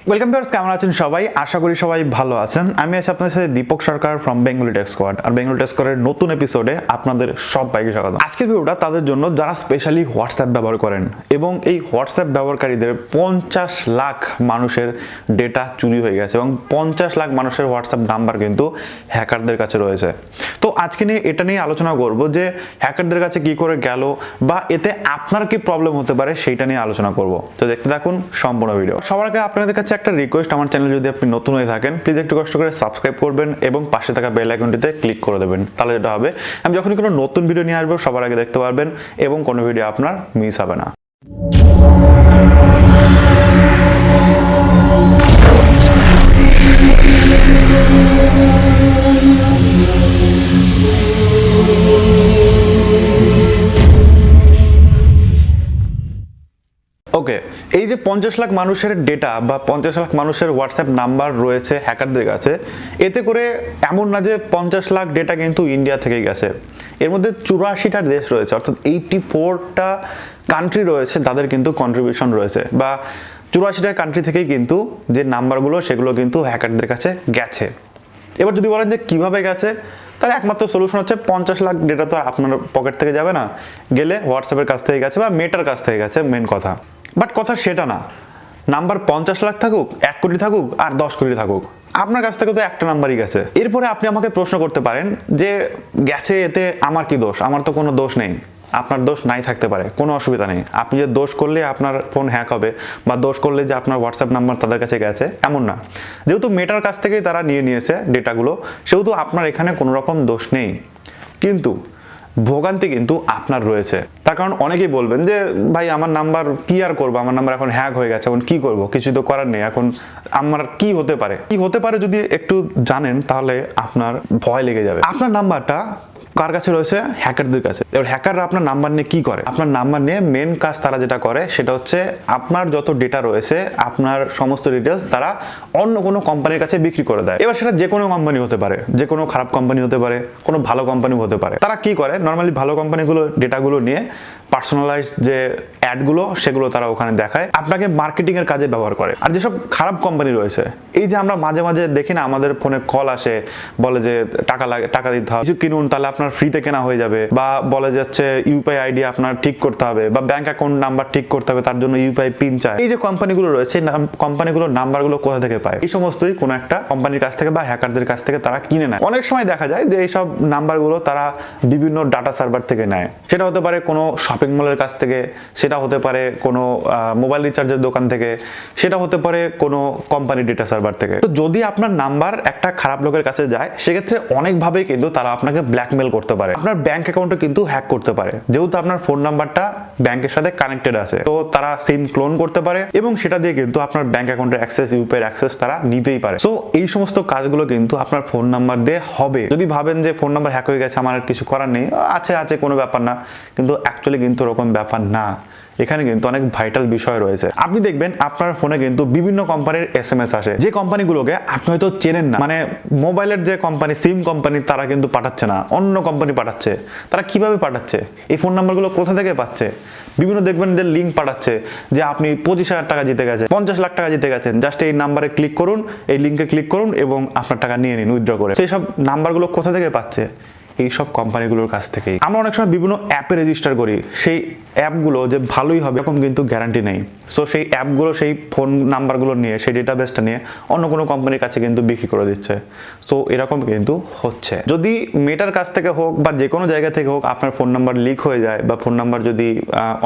Welcome viewers, কেমন আছেন সবাই? আশা করি সবাই ভালো আছেন। আমি আছি আপনাদের সাথে দীপক সরকার ফ্রম বেঙ্গলি টেক্সquad। আর বেঙ্গলি টেক্সquadের নতুন এপিসোডে আপনাদের সবাইকে স্বাগত। আজকের ভিডিওটা তাদের জন্য যারা স্পেশালি হোয়াটসঅ্যাপ ব্যবহার করেন এবং এই হোয়াটসঅ্যাপ ব্যবহারকারীদের 50 লাখ মানুষের ডেটা চুরি হয়ে গেছে এবং 50 লাখ মানুষের হোয়াটসঅ্যাপ নাম্বার কিন্তু হ্যাকারদের কাছে রয়েছে। তো আজকে এটা নিয়ে আলোচনা করব যে হ্যাকারদের কাছে কি করে গেল বা এতে আপনার কি প্রবলেম হতে পারে সেইটা নিয়ে আলোচনা করব। তো দেখতে থাকুন সম্পূর্ণ ভিডিও। সবার আগে আপনাদের কাছে একটা রিকোয়েস্ট, আমার চ্যানেল যদি আপনি নতুন হয়ে থাকেন প্লিজ একটু কষ্ট করে সাবস্ক্রাইব করবেন এবং পাশে থাকা বেল আইকনটিতে ক্লিক করে দেবেন। তাহলে যেটা হবে, আমি যখনই কোনো নতুন ভিডিও নিয়ে আসবো সবার আগে দেখতে পারবেন এবং কোনো ভিডিও আপনার মিস হবে না। ওকে, এই যে 50 লাখ মানুষের ডেটা বা 50 লাখ মানুষের হোয়াটসঅ্যাপ নাম্বার রয়েছে হ্যাকারদের কাছে, এতে করে এমন না যে 50 লাখ ডেটা কিন্তু ইন্ডিয়া থেকেই গেছে। এর মধ্যে 84টা দেশ রয়েছে, অর্থাৎ 84টা কান্ট্রি রয়েছে, তাদের কিন্তু কন্ট্রিবিউশন রয়েছে বা 84টা কান্ট্রি থেকেই কিন্তু যে নাম্বারগুলো সেগুলো কিন্তু হ্যাকারদের কাছে গেছে। এবার যদি বলেন যে কিভাবে গেছে, তার একমাত্র সলিউশন হচ্ছে 50 লাখ ডেটা তো আর আপনার পকেট থেকে যাবে না, গেলে হোয়াটসঅ্যাপের কাছ থেকে গেছে বা মেটার কাছ থেকে গেছে, মেন কথা। বাট কথা সেটা না, নাম্বার 50 লাখ থাকুক, 1 কোটি থাকুক আর 10 কোটি থাকুক, আপনার কাছ থেকে তো একটা নাম্বারই গেছে। এরপরে আপনি আমাকে প্রশ্ন করতে পারেন যে গেছে, এতে আমার কি দোষ? আমার তো কোনো দোষ নেই। আপনার দোষ নাই থাকতে পারে, কোনো অসুবিধা নেই। আপনি যে দোষ করলে আপনার ফোন হ্যাক হবে বা দোষ করলে যে আপনার হোয়াটসঅ্যাপ নাম্বার তাদের কাছে গেছে এমন না। যেহেতু মেটার কাছ থেকেই তারা নিয়েছে ডেটাগুলো, সেহেতু আপনার এখানে কোনো রকম দোষ নেই। কিন্তু ভোগান্তি কিন্তু আপনার রয়েছে। তার কারণ অনেকেই বলবেন যে ভাই আমার নাম্বার কি আর করবো, আমার নাম্বার এখন হ্যাক হয়ে গেছে, এখন কি করব? কিছু তো করার নেই, এখন আমার কি হতে পারে যদি একটু জানেন তাহলে আপনার ভয় লেগে যাবে। আপনার নাম্বারটা কার কাছে রয়েছে? হ্যাকারদের কাছে। এবার হ্যাকাররা আপনার নাম্বার নিয়ে কি করে? আপনার নাম্বার নিয়ে মেন কাজ তারা যেটা করে সেটা হচ্ছে আপনার যত ডেটা রয়েছে, আপনার সমস্ত ডিটেলস তারা অন্য কোনো কোম্পানির কাছে বিক্রি করে দেয়। এবার সেটা যে কোনো কোম্পানি হতে পারে, যে কোনো খারাপ কোম্পানি হতে পারে, কোনো ভালো কোম্পানি হতে পারে। তারা কি করে, নর্মালি ভালো কোম্পানিগুলো ডেটাগুলো নিয়ে পার্সোনালাইজড যে অ্যাডগুলো সেগুলো তারা ওখানে দেখায়, আপনাকে মার্কেটিং এর কাজে ব্যবহার করে। আর যেসব খারাপ কোম্পানি রয়েছে, এই যে আমরা মাঝে মাঝে দেখি না, আমাদের ফোনে কল আসে, বলে যে টাকা দিতে হবে, কিছু কিনুন তাহলে আপনার ফ্রিতে কেনা হয়ে যাবে, বা বলে যাচ্ছে ইউপিআই আইডি আপনার ঠিক করতে হবে বা ব্যাংক অ্যাকাউন্ট নাম্বার ঠিক করতে হবে, তার জন্য ইউপিআই পিন চায়। এই যে কোম্পানিগুলো রয়েছে, কোম্পানিগুলোর নাম্বারগুলো কোথা থেকে পায়? এই সমস্তই কোনো একটা কোম্পানির কাছ থেকে বা হ্যাকারদের কাছ থেকে তারা কিনে নেয়। অনেক সময় দেখা যায় যে এইসব নাম্বারগুলো তারা বিভিন্ন ডাটা সার্ভার থেকে নেয়। সেটা হতে পারে কোনো শপিং মলের কাছ থেকে, সেটা হতে পারে কোনো মোবাইল রিচার্জের দোকান থেকে, সেটা হতে পারে কোনো কোম্পানির ডেটা সার্ভার থেকে। তো যদি আপনার নাম্বার একটা খারাপ লোকের কাছে যায়, সেক্ষেত্রে অনেকভাবেই কিন্তু তারা আপনাকে ব্ল্যাকমেল করতে পারে। আপনার ব্যাংক অ্যাকাউন্টে কিন্তু হ্যাক করতে পারে, যেহেতু আপনার ফোন নাম্বারটা ব্যাংকের সাথে কানেক্টেড আছে। তো তারা সিম ক্লোন করতে পারে এবং সেটা দিয়ে কিন্তু আপনার ব্যাংক অ্যাকাউন্টের অ্যাক্সেস, ইউপিআই অ্যাক্সেস তারা নিতেই পারে। সো এই সমস্ত কাজগুলো কিন্তু আপনার ফোন নাম্বার দিয়ে হবে। যদি ভাবেন যে ফোন নাম্বার হ্যাক হয়ে গেছে, আমার কিছু করার নেই, আছে কোনো ব্যাপার না, কিন্তু অ্যাকচুয়ালি কিন্তু ওরকম ব্যাপার না। এখানে কিন্তু অনেক ভাইটাল বিষয় রয়েছে। আপনি দেখবেন আপনার ফোনে কিন্তু বিভিন্ন কোম্পানির এসএমএস আসে, যে কোম্পানিগুলোকে আপনি হয়তো চেনেন না। মানে মোবাইলের যে কোম্পানি, সিম কোম্পানি, তারা কিন্তু পাঠাচ্ছে না, অন্য কোম্পানি পাঠাচ্ছে। তারা কিভাবে পাঠাচ্ছে? এই ফোন নাম্বারগুলো কোথা থেকে পাচ্ছে? বিভিন্ন দেখবেন যে লিঙ্ক পাঠাচ্ছে যে আপনি 25,000 টাকা জিতে গেছেন, 50 লাখ টাকা জিতে গেছেন, জাস্ট এই নাম্বারে ক্লিক করুন, এই লিঙ্কে ক্লিক করুন এবং আপনার টাকা নিয়ে নিন উইথড্র করে। সেই সব নাম্বারগুলো কোথা থেকে পাচ্ছে? এই সব কোম্পানিগুলোর কাছ থেকেই। আমরা অনেক সময় বিভিন্ন অ্যাপে রেজিস্টার করি, সেই অ্যাপগুলো যে ভালোই হবে এরকম কিন্তু গ্যারান্টি নেই। সো সেই অ্যাপগুলো সেই ফোন নাম্বারগুলো নিয়ে, সেই ডেটাবেসটা নিয়ে অন্য কোনো কোম্পানির কাছে কিন্তু বিক্রি করে দিচ্ছে। সো এরকম কিন্তু হচ্ছে। যদি মেটার কাছ থেকে হোক বা যে কোনো জায়গা থেকে হোক আপনার ফোন নাম্বার লিক হয়ে যায় বা ফোন নাম্বার যদি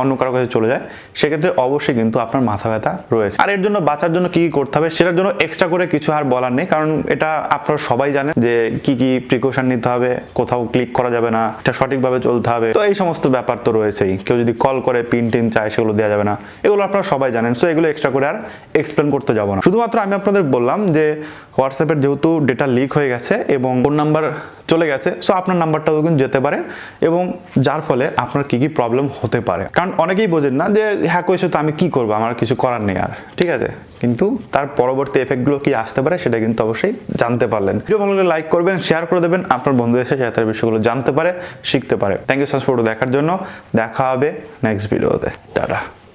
অন্য কারো কাছে চলে যায়, সেক্ষেত্রে অবশ্যই কিন্তু আপনার মাথা ব্যথা রয়েছে। আর এর জন্য বাঁচার জন্য কি করতে হবে সেটার জন্য এক্সট্রা করে কিছু আর বলার নেই, কারণ এটা আপনারা সবাই জানেন যে কি প্রিকশন নিতে হবে, কোথাও ক্লিক করা যাবে না, এটা সঠিকভাবে চলতে হবে। তো এই সমস্ত ব্যাপার তো রয়েছেই। কেউ যদি কল করে পিন টিন চায়, সেগুলো দেওয়া যাবে না, এগুলো আপনারা সবাই জানেন। সো এগুলো এক্সট্রা করে আর এক্সপ্লেন করতে যাব না। শুধুমাত্র আমি আপনাদের বললাম যে হোয়াটসঅ্যাপের যেহেতু ডেটা লিক হয়ে গেছে এবং ফোন নাম্বার চলে গেছে, সো আপনার নাম্বারটাও কিন্তু যেতে পারে এবং যার ফলে আপনার কি প্রবলেম হতে পারে। কারণ অনেকেই বোঝেন না যে হ্যাক হয়েছে তো আমি কি করবো, আমার কিছু করার নেই আর, ঠিক আছে, কিন্তু তার পরবর্তী এফেক্টগুলো কি আসতে পারে সেটা কিন্তু অবশ্যই জানতে পারলেন। ভিডিও ভালো লাগলে লাইক করবেন, শেয়ার করে দেবেন আপনার বন্ধুদের সাথে, যাতে বিষয়গুলো জানতে পারে, শিখতে পারে। থ্যাংক ইউ সো মাচ দেখার জন্য। দেখা হবে নেক্সট ভিডিওতে। টাটা।